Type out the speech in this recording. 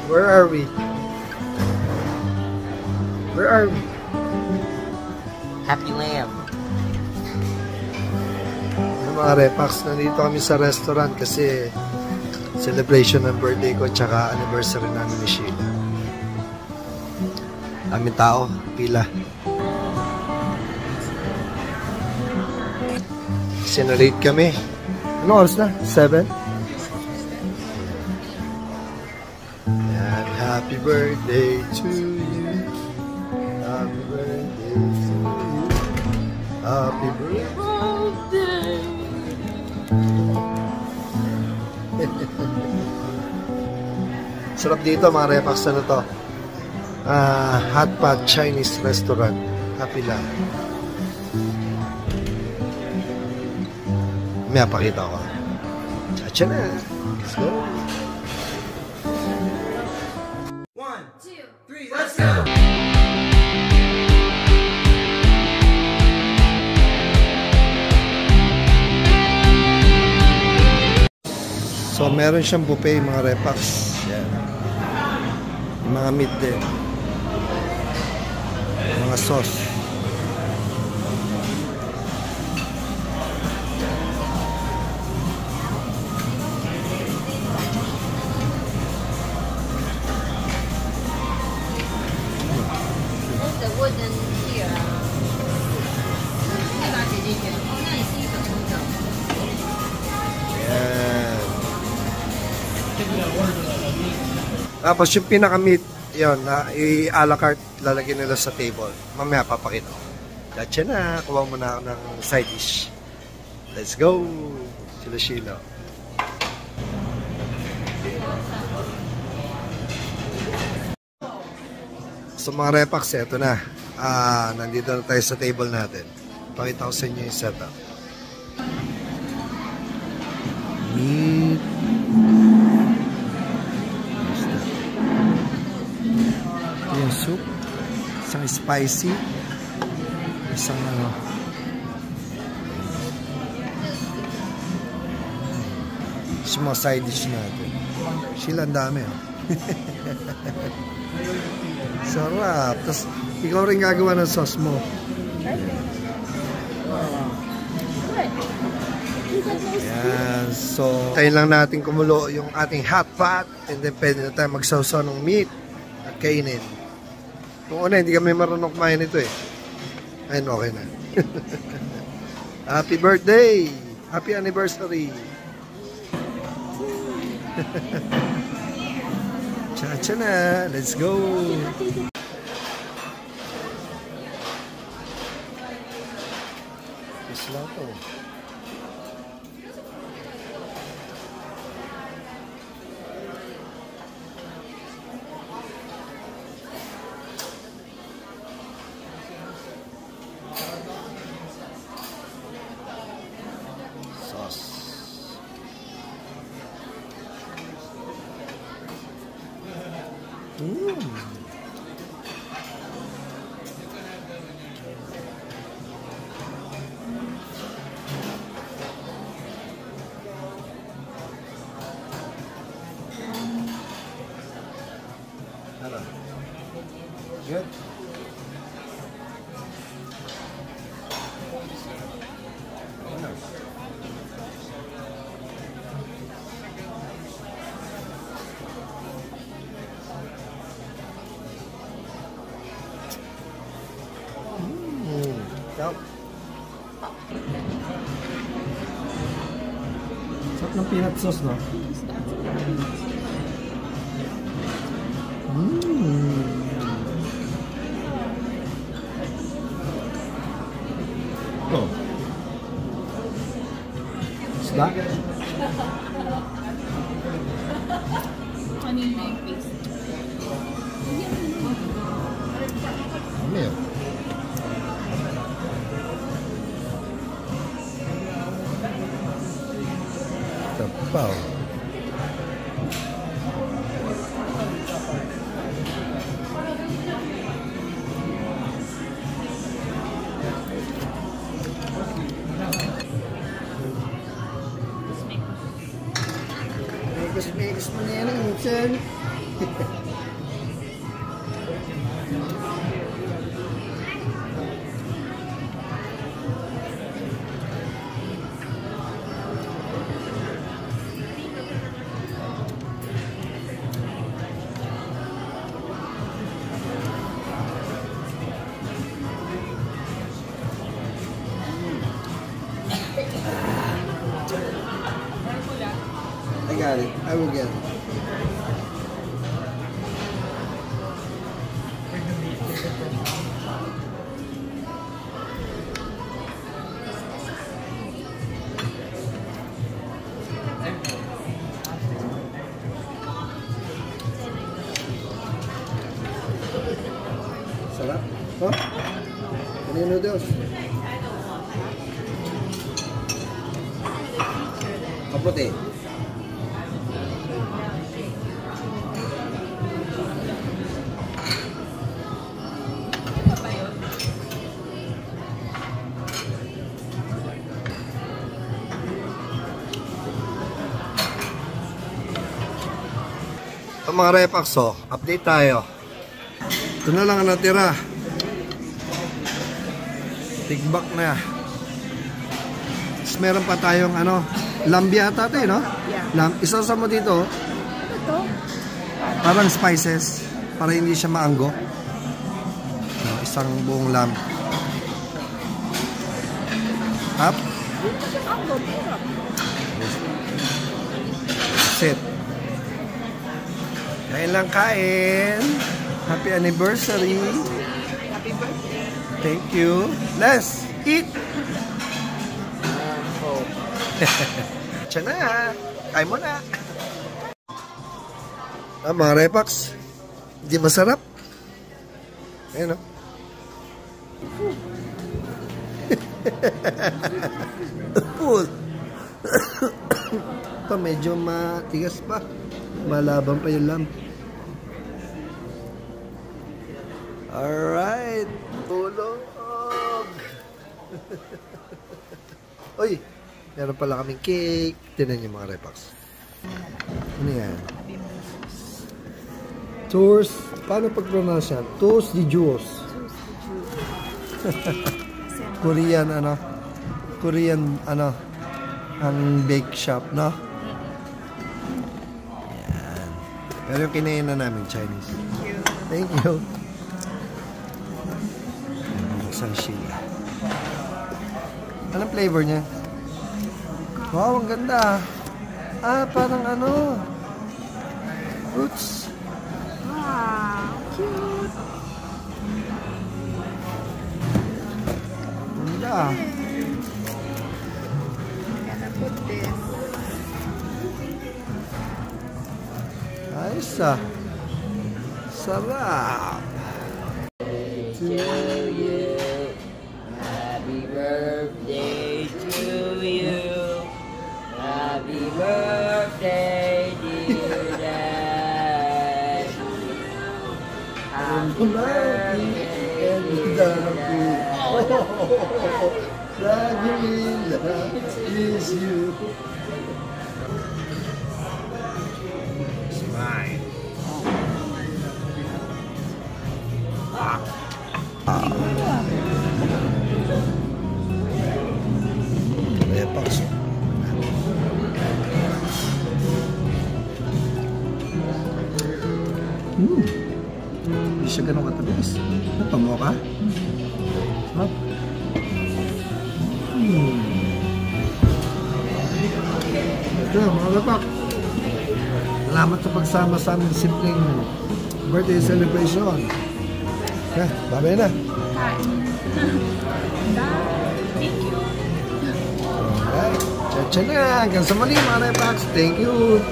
Where are we? Where are we? Happy Lamb. Mga Repax, nandito kami sa restaurant kasi celebration ng birthday ko tsaka anniversary namin ni Sheila. Aming tao, pila. Sinalate kami. Ano oras na? 7? And happy birthday to you. Happy birthday to you. Happy birthday. Sarap dito mga Repax, ano to? Hot pot Chinese restaurant. Happy lang. May pakita ko. Chacha na. Let's go. 1, 2, 3, let's go! So, meron siyang buffet, mga Repax. Yan. Mga meat din. Mga sauce. There's the wooden here. Yan. Tapos yung pinaka-meat, yun, i-a la carte, lalagyan nila sa table. Mamaya papakita ko. Gotcha na, kuha mo na ako ng side dish. Let's go! Sila Sheila. So mga Repax, eto na. Nandito na tayo sa table natin. Pakita ko sa inyo yung setup. Meat. Yung soup, isang spicy, isang mga side dish natin. Sila ang dami, oh. Sarap. Tapos ikaw rin gagawa ng sauce mo. Yan. So tayo lang natin kumulo yung ating hot pot, and then pwede na tayo magsawsaw ng meat at kainin. Kung una, hindi kami marunong kumain ito eh. Ayun, okay na. Happy birthday! Happy anniversary! Cha-cha na! Let's go! Yes lang to. Good. Sarap ng peanut sauce, no? Oh. Isda? Ano yung paste? Ano yun? Tapaw. Migas mo na yan, minsan. I got it. I will get it. Sarap. Oh? Ano yung noodles? Kaputi. Mga repax, update tayo. Ito na lang ang natira. Tigbak na. Tapos meron pa tayong lambi ata ito, no? Yeah. Isasama mo dito. Ito? Parang spices. Para hindi siya maanggo. Isang buong lamb. Up. Set. Kain lang kain. Happy anniversary. Happy birthday. Thank you. Let's eat. Tiyan na. Kain mo na. Mga repax. Hindi masarap. Ayan o. Ito medyo matigas pa. Malaban pa yung lamb. Alright. Tulog. Uy. Meron pala kaming cake. Tinan yung mga repax. Ano yan? Tours. Paano pag-pronounce yan? Tours de Juos. Korean Korean ang bake shop, no? Yan. Pero yung kinain na namin Chinese. Thank you. Sashi. Anong flavor niya? Wow, ang ganda. Parang fruits. Wow, cute. Ganda. Gonna put this. Ayos Sarap. To you, happy birthday to you, happy birthday dear Dad, happy birthday dear Dad. Is you. Smile. Repax. Hindi siya ganun katamis. Pamo ka? Sarap. Ito, mga repax. Salamat sa pagsama sa aming simpleng birthday celebration. Babay na. Thank you. Alright. Tcha-tcha na. Hanggang sa muli mga repax. Thank you.